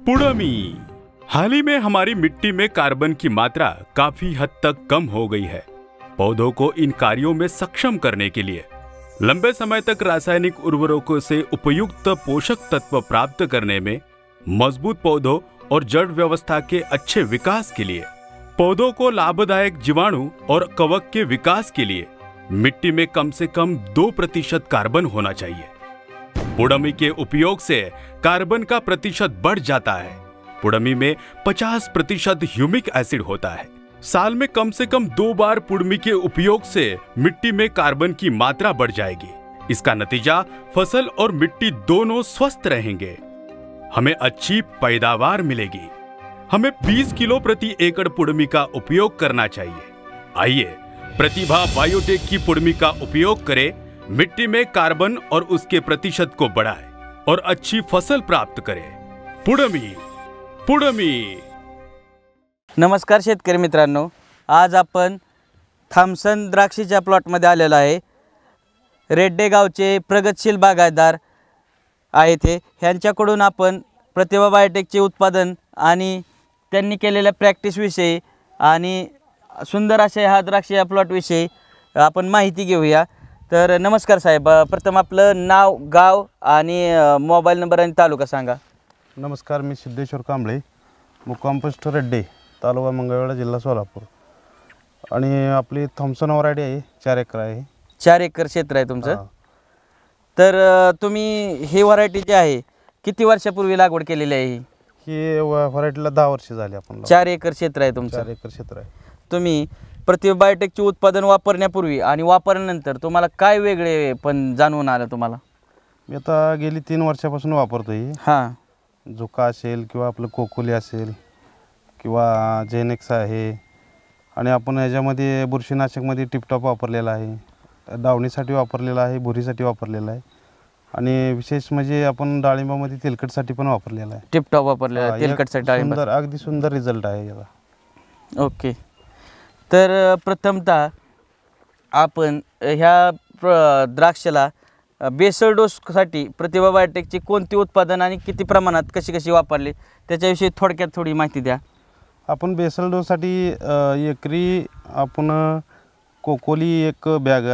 पुड़मी। हाल ही में हमारी मिट्टी में कार्बन की मात्रा काफी हद तक कम हो गई है। पौधों को इन कार्यों में सक्षम करने के लिए लंबे समय तक रासायनिक उर्वरकों से उपयुक्त पोषक तत्व प्राप्त करने में, मजबूत पौधों और जड़ व्यवस्था के अच्छे विकास के लिए, पौधों को लाभदायक जीवाणु और कवक के विकास के लिए मिट्टी में कम से कम 2% कार्बन होना चाहिए। पुड़मी के उपयोग से कार्बन का प्रतिशत बढ़ जाता है। पुड़मी में 50% ह्यूमिक एसिड होता है। साल में कम से कम 2 बार पुड़मी के उपयोग से मिट्टी में कार्बन की मात्रा बढ़ जाएगी। इसका नतीजा फसल और मिट्टी दोनों स्वस्थ रहेंगे। हमें अच्छी पैदावार मिलेगी। हमें 20 किलो प्रति एकड़ पुड़मी का उपयोग करना चाहिए। आइए प्रतिभा बायोटेक की पुड़मी का उपयोग करें, मिट्टी में कार्बन और उसके प्रतिशत को बढ़ाएं और अच्छी फसल प्राप्त करें। पुड़मी पुड़मी। नमस्कार शेतकरी मित्रांनो, आज आपण थॉम्सन द्राक्षीच्या प्लॉटमध्ये आलेलो आहे। रेड्डे गावचे प्रगतशील बागायतदार आहेत हे, ह्यांच्याकडून आपण प्रतिभा बायोटेकचे उत्पादन आणि त्यांनी केलेल्या प्रॅक्टिसविषयी आणि सुंदर अशा ह्या द्राक्षीच्या प्लॉटविषयी आपण माहिती घेऊया। तर नमस्कार साहेब, प्रथम आपलं नाव, गाव आणि मोबाईल नंबर आणि तालुका सांगा। नमस्कार, मी सिद्धेश्वर कांबळे, मुक्काम पोस्ट रेड्डे, तालुका मंगळवेढा, जिल्हा सोलापूर। आणि आपली थॉम्सन व्हरायटी आहे, 4 एकर आहे। 4 एकर क्षेत्र आहे तुमचं। तर तुम्ही ही व्हरायटी जी आहे किती वर्षापूर्वी लागवड केलेली आहे? ही व्हरायटीला 10 वर्ष झाली आपण। 4 एकर क्षेत्र आहे तुमचं। 4 एकर क्षेत्र आहे। तुम्ही प्रतिभा बायोटेकचे उत्पादन वापरण्यापूर्वी आणि वापरल्यानंतर तुम्हाला काय वेगळे पण जाणवून आलं तुम्हाला? मी आता गेली 3 वर्षापासून वापरतोय। हां, झुका असेल किंवा आपलं कोकोली असेल किंवा जेनेक्स आहे, आणि आपण ह्याच्यामध्ये बुरशीनाशकमध्ये टिपटॉप वापरलेला आहे, डावणीसाठी वापरलेला आहे, भुरीसाठी वापरलेला आहे, आणि विशेष म्हणजे आपण डाळिंबामध्ये तेलकटसाठी पण वापरलेला आहे। टिपटॉप वापरलेला आहे तेलकटसाठी डाळिंब। सुंदर, अगदी सुंदर रिझल्ट आहे याचा। ओके, तर प्रथमतः आपण ह्या द्राक्षाला बेसल डोससाठी प्रतिभा बायोटेकची कोणती उत्पादन आणि किती प्रमाणात कशी वापरली त्याच्याविषयी थोडक्यात थोडी माहिती द्या। आपण बेसल डोससाठी एकरी आपण कोकोली 1 बॅग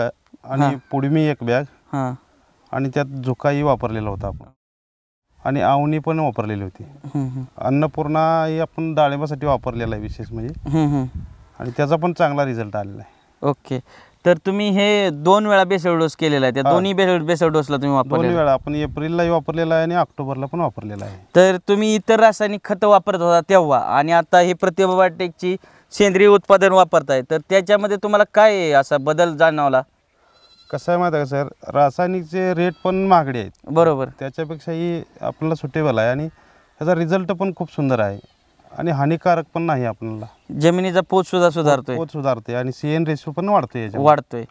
आणि पुड़मी 1 बॅग, हां, आणि त्यात झुकाही वापरलेला होता आपण, आणि आवणी पण वापरलेली होती। अन्नपूर्णा ही आपण डाळिंबासाठी वापरलेला आहे विशेष म्हणजे, आणि त्याचा पण चांगला रिझल्ट आलेला आहे। ओके, तर तुम्ही हे 2 वेळा बेसल डोस केलेला आहे, त्या दोन्ही बेसल डोसला तुम्ही वापरले? 2 वेळा, आपण एप्रिललाही वापरलेला आहे आणि ऑक्टोबरला पण वापरलेला आहे। तर तुम्ही इतर रासायनिक खतं वापरत होता तेव्हा आणि आता हे प्रतिभा बायोटेकची सेंद्रिय उत्पादन वापरताय, तर त्याच्यामध्ये तुम्हाला काय असा बदल जाणवला? कसं आहे माहिती आहे का सर, रासायनिकचे रेट पण महागडे आहेत, बरोबर, त्याच्यापेक्षाही आपल्याला सुटेबल आहे, आणि त्याचा रिझल्ट पण खूप सुंदर आहे, आणि हानिकारक पण नाही आपल्याला। जमिनीचा पोत सुद्धा सुधारतोय, पोत सुधारते, आणि CN रेशो पण वाढतोय।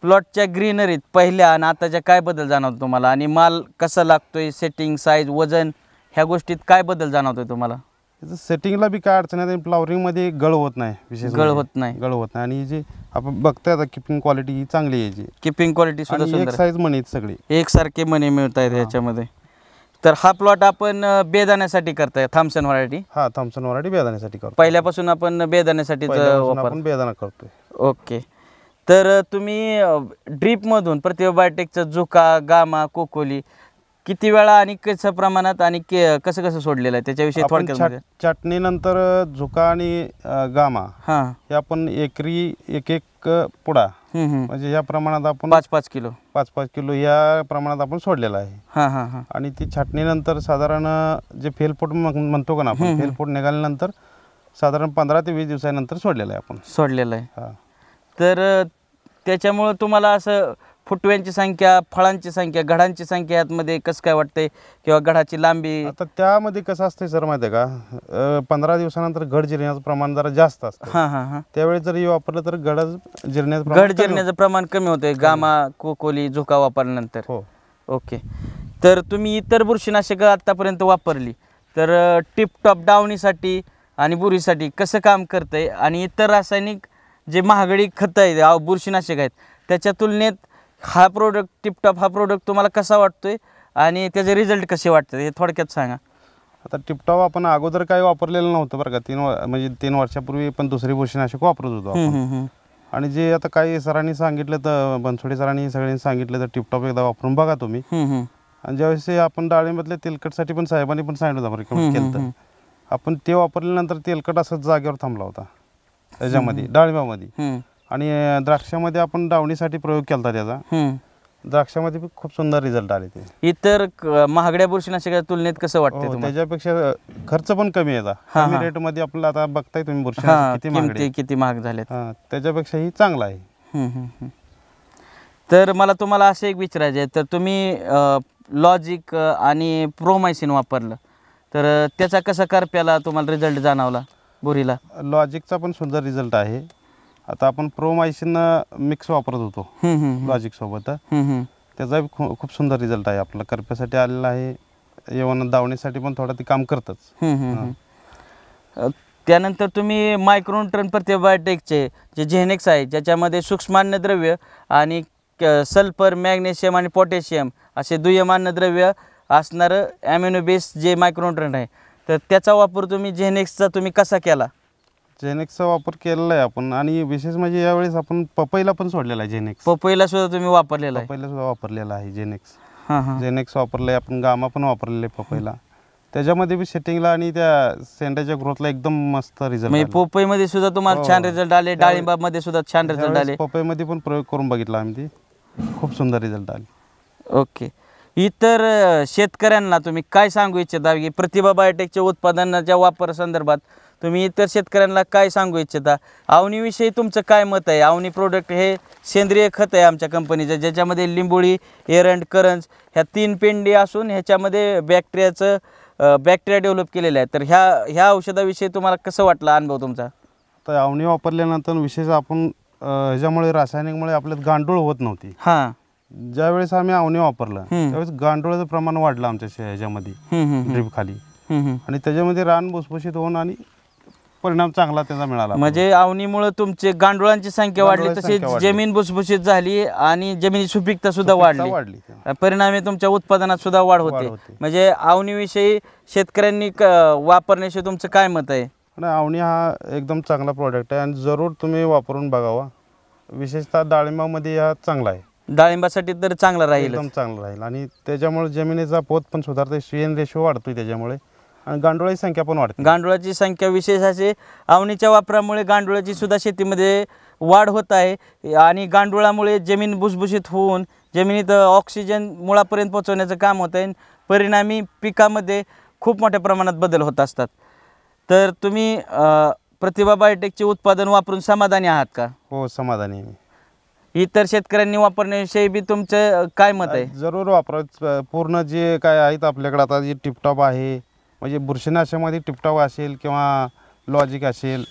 प्लॉटच्या ग्रीनरीत पहिल्या आणि आताच्या काय बदल जाणवतो तुम्हाला, आणि माल कसा लागतोय, सेटिंग, साईज, वजन, ह्या गोष्टीत काय बदल जाणवतोय तुम्हाला? सेटिंगला बी काय अडचण आहे, फ्लॉवरिंग मध्ये गळ होत नाही, विशेष गळ होत नाही, आणि जे आपण बघताय आता किपिंग क्वालिटी चांगली आहे, किपिंग क्वालिटी सुद्धा सुंदर, एक साईज मणी सगळी एकसारखे मणी मिळत आहेत ह्याच्यामध्ये। तर हा प्लॉट आपण बेदाण्यासाठी करताय, थॉम्सन व्हरायटी? हां, थॉम्सन व्हरायटी बेदाण्यासाठी करतो। पहिल्यापासून आपण बेदाण्यासाठी आपण बेदाणा करतोय। ओके, तर तुम्ही ड्रीपमधून प्रतिभा बायोटेकचा झुका, गामा, कोकोली किती वेळा आणि कसं प्रमाणात आणि कसं सोडलेलं आहे त्याच्याविषयी थोडक्यात? छाटणीनंतर झुका आणि गामा हे आपण एकरी 1 पुडा, म्हणजे या प्रमाणात आपण 5-5 किलो 5-5 किलो या प्रमाणात आपण सोडलेला आहे। हां हां हां, आणि ती छाटणीनंतर साधारण जे फेलपोट म्हणतो का ना आपण, फेलपोट निघाल्यानंतर साधारण 15 ते 20 दिवसानंतर सोडलेलं आहे आपण, सोडलेलं आहे। तर त्याच्यामुळे तुम्हाला असं फुटव्यांची संख्या, फळांची संख्या, घडांची संख्या यामध्ये कसं काय वाटतंय, किंवा घडाची लांबी? आता त्यामध्ये कसं असतंय सर माहिती आहे का, 15 दिवसानंतर घड जिरण्याचं प्रमाण जरा जास्त असतं। हां हां हां, त्यावेळी जर वापरलं तर घड जिरण्याचं प्रमाण कमी होतंय गामा, कोकोली, झुका वापरल्यानंतर? हो। ओके, तर तुम्ही इतर बुरशीनाशक आतापर्यंत वापरली, तर टिपटॉप डावणीसाठी आणि बुरीसाठी कसं काम करतंय, आणि इतर रासायनिक जे महागडी खतं आहेत, बुरशीनाशक आहेत, त्याच्या तुलनेत हा प्रोडक्ट, टिपटॉप हा प्रोडक्ट तुम्हाला कसा वाटतोय आणि त्याचे रिझल्ट कसे वाटतात हे थोडक्यात सांगा। आता टिपटॉप आपण अगोदर काही वापरलेलं नव्हतं बरं का, म्हणजे 3 वर्षापूर्वी पण दुसरी बुरशीनाशक वापरत होतो आपण. आणि जे आता काही सरांनी सांगितलं, तर बनसोडे सरांनी सगळ्यांनी सांगितलं, तर टिपटॉप एकदा वापरून बघा तुम्ही. आणि ज्यावेळेस आपण डाळिंबातल्या तेलकटसाठी पण साहेबांनी पण सांगितलं होतं रिकमेंड केलं, तर आपण ते वापरल्यानंतर तेलकट असं जागेवर थांबला होता त्याच्यामध्ये, डाळिंबामध्ये. आणि द्राक्षामध्ये आपण डावणीसाठी प्रयोग केला होता त्याचा. द्राक्षामध्ये खूप सुंदर रिझल्ट आले ते. इतर महागड्या बुरशीनाशकाच्या तुलनेत कसं वाटतं तुम्हाला? त्याच्यापेक्षा खर्च पण कमी आहे, कमी रेटमध्ये आपल्याला. आता बघताय तुम्ही बुरशीनाशक किती महाग झालेत, त्याच्यापेक्षाही चांगला आहे. तर मला तुम्हाला असं एक विचारायचं आहे, तर तुम्ही लॉजिक आणि प्रोमायसिन वापरलं, तर त्याचा कसा करप्याला तुम्हाला रिझल्ट जाणवला बोरीला? लॉजिकचा पण सुंदर रिझल्ट आहे. आता आपण प्रोमायसिन मिक्स वापरत होतो लॉजिक सोबत, त्याचा खूप सुंदर रिझल्ट आहे. आपला करप्यासाठी आलेला आहे, येऊन दावणीसाठी पण थोडं ते काम करतच. त्यानंतर तुम्ही मायक्रोन्यूट्रन प्रतिबायोटिकचे जे जेनेक्स आहे, ज्याच्यामध्ये सूक्ष्म अन्नद्रव्य आणि सल्फर, मॅग्नेशियम आणि पोटॅशियम असे दुय्यम अन्नद्रव्य असणारं ॲमिनो बेस जे मायक्रोन्यूट्रन आहे, तर त्याचा वापर तुम्ही जेनेक्सचा तुम्ही कसा केला? जेनेक्सचा वापर केलेला आहे आपण. आणि विशेष म्हणजे यावेळेस आपण पपईला पण सोडलेला आहे जेनेक्स. पपईला सुद्धा तुम्ही वापरलेला आहे? पपईला सुद्धा वापरलेला आहे जेनेक्स. जेनेक्स वापरलं आहे आपण, गामा पण वापरलेले पपईला. त्याच्यामध्ये बी सेटिंगला आणि त्या सेंडाच्या ग्रोथला एकदम मस्त रिझल्ट. म्हणजे पपईमध्ये सुद्धा तुम्हाला छान रिझल्ट आले, डाळिंबामध्ये सुद्धा छान रिझल्ट आले? पपईमध्ये पण प्रयोग करून बघितला आम्ही, ते खूप सुंदर रिझल्ट आले. ओके. इतर शेतकऱ्यांना तुम्ही काय सांगू इच्छिता की प्रतिभा बायोटेकच्या उत्पादनाच्या वापर संदर्भात तुम्ही इतर शेतकऱ्यांना काय सांगू इच्छिता? अवनीविषयी तुमचं काय मत आहे? अवनी प्रोडक्ट हे सेंद्रिय खत आहे आमच्या कंपनीचं, ज्याच्यामध्ये लिंबोळी, एरंड, करंज ह्या 3 पेंडी असून ह्याच्यामध्ये बॅक्टेरिया डेव्हलप केलेला आहे. तर ह्या औषधाविषयी तुम्हाला कसं वाटलं, अनुभव तुमचा? तर अवनी वापरल्यानंतर विशेष आपण ह्याच्यामुळे रासायनिकमुळे आपल्यात गांडूळ होत नव्हती. ज्यावेळेस आम्ही अवनी वापरलं त्यावेळेस गांडुळाचं प्रमाण वाढलं आमच्या ह्याच्यामध्ये ड्रीप खाली. आणि त्याच्यामध्ये रान भुसभुशीत होऊन आणि परिणाम चांगला त्याचा मिळाला. म्हणजे अवनीमुळे तुमचे गांडुळांची संख्या वाढली, तसेच जमीन भुसभुशीत झाली आणि जमिनीची सुपीकता सुद्धा वाढली. परिणामी तुमच्या उत्पादनात सुद्धा वाढ होते. म्हणजे अवनीविषयी शेतकऱ्यांनी वापरण्याविषयी तुमचं काय मत आहे? अवनी हा एकदम चांगला प्रोडक्ट आहे आणि जरूर तुम्ही वापरून बघावा. विशेषतः डाळिंबामध्ये हा चांगला आहे. डाळिंबासाठी तर चांगला राहील, एकदम चांगला राहील. आणि त्याच्यामुळे जमिनीचा पोत पण सुधारते, स्ट्रेन रेशो वाढतोय त्याच्यामुळे, आणि गांडुळाची संख्या पण वाढते. गांडुळाची संख्या विशेष असे अवनीच्या वापरामुळे गांडुळाची सुद्धा शेतीमध्ये वाढ होत आहे. आणि गांडुळामुळे जमीन भुसभुशीत होऊन जमिनीत ऑक्सिजन मुळापर्यंत पोहोचवण्याचं काम होत आहे. परिणामी पिकामध्ये खूप मोठ्या प्रमाणात बदल होत असतात. तर तुम्ही प्रतिभा बायोटेकचे उत्पादन वापरून समाधानी आहात का? हो, समाधानी आहे. इतर शेतकऱ्यांनी वापरण्याविषयी बी तुमचं काय मत आहे? जरूर वापरायचं. पूर्ण जे काय आहेत आपल्याकडे आता, जे टिपटॉप आहे, म्हणजे बुरशीनाशकामध्ये टिपटॉप असेल किंवा लॉजिक असेल,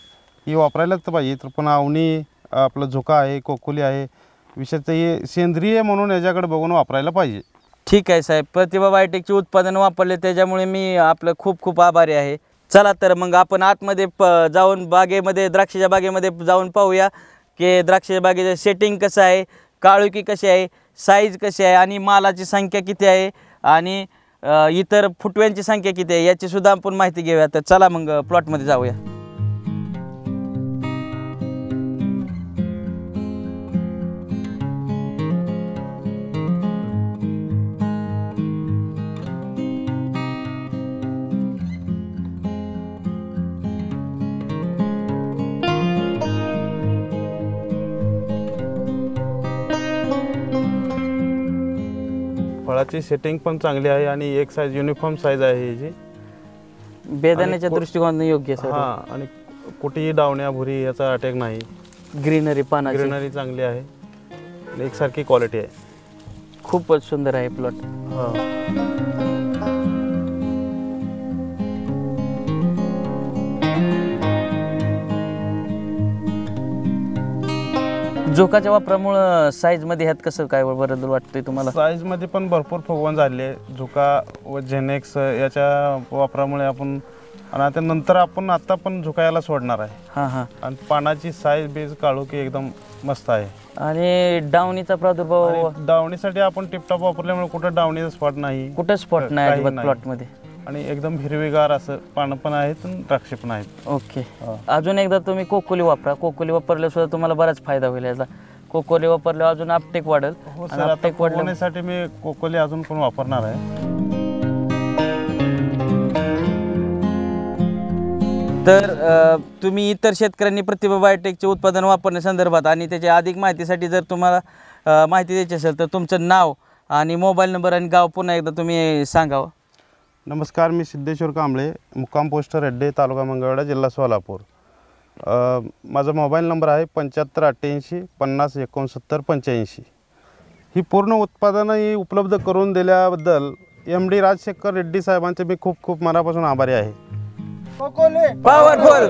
ही वापरायलाच पाहिजे. तर पण अवनी, आपलं झोका आहे, कोकुली आहे, विशेषतः हे सेंद्रिय म्हणून याच्याकडे बघून वापरायला पाहिजे. ठीक आहे साहेब, प्रतिभा बायोटेकचे उत्पादन वापरले त्याच्यामुळे मी आपलं खूप खूप आभारी आहे. चला तर मग आपण आतमध्ये जाऊन बागेमध्ये, द्राक्षाच्या बागेमध्ये जाऊन पाहूया की द्राक्षाच्या बागेचं सेटिंग कसं आहे, काळुकी कशी आहे, साईज कशी आहे, आणि मालाची संख्या किती आहे, आणि इतर फुटव्यांची संख्या किती आहे याची सुद्धा आपण माहिती घेऊया. तर चला मग प्लॉटमध्ये जाऊया. फळाची सेटिंग पण चांगली आहे आणि एक साईज युनिफॉर्म साईज आहे ही. बेदाण्याच्या दृष्टिकोनातून योग्य आहे. हां, आणि कुठेही डावण्या भुरी याचा अटॅक नाही. ग्रीनरी, पानाची ग्रीनरी चांगली आहे आणि एकसारखी क्वालिटी आहे. खूपच सुंदर आहे प्लॉट. झोकाच्या वापरामुळं साईजमध्ये ह्यात कसं काय बदल वाटतोय तुम्हाला? साईजमध्ये पण भरपूर फुगवण झाले. झोका व जेनेक्स याच्या वापरामुळे आपण, आणि त्यानंतर आपण आता पण झोकायला सोडणार आहे. आणि पानाची साईज बेस काळोखी एकदम मस्त आहे. आणि डावणीचा प्रादुर्भाव, डावणीसाठी आपण टिपटॉप वापरल्यामुळे कुठं डावणीचा स्पॉट नाही, कुठं स्पॉट नाही अजिबात प्लॉटमध्ये. आणि एकदम हिरवीगार असं पानं पण आहेत आणि द्राक्षे पण आहेत. ओके. अजून एकदा तुम्ही कोकोली वापरा. कोकोली वापरल्यास सुद्धा तुम्हाला बराच फायदा होईल याचा. कोकोली वापरल्यावर अजून आपटेक वाढेल. हो सर, आता फुगवण्यासाठी मी कोकोली अजून पण वापरणार आहे. तर तुम्ही इतर शेतकऱ्यांनी प्रतिभा बायोटेकचे उत्पादन वापरण्यासंदर्भात आणि त्याच्या अधिक माहितीसाठी जर तुम्हाला माहिती द्यायची असेल तर तुमचं नाव आणि मोबाईल नंबर आणि गाव पुन्हा एकदा तुम्ही सांगावं. नमस्कार, मी सिद्धेश्वर कांबळे, मुक्काम पोस्ट रेड्डे, तालुका मंगळवेढा, जिल्हा सोलापूर. माझा मोबाईल नंबर आहे 7588 50 69 85. ही पूर्ण उत्पादनं ही उपलब्ध करून दिल्याबद्दल MD राजशेखर रेड्डी साहेबांचे मी खूप खूप मनापासून आभारी आहे. पॉवरफुल.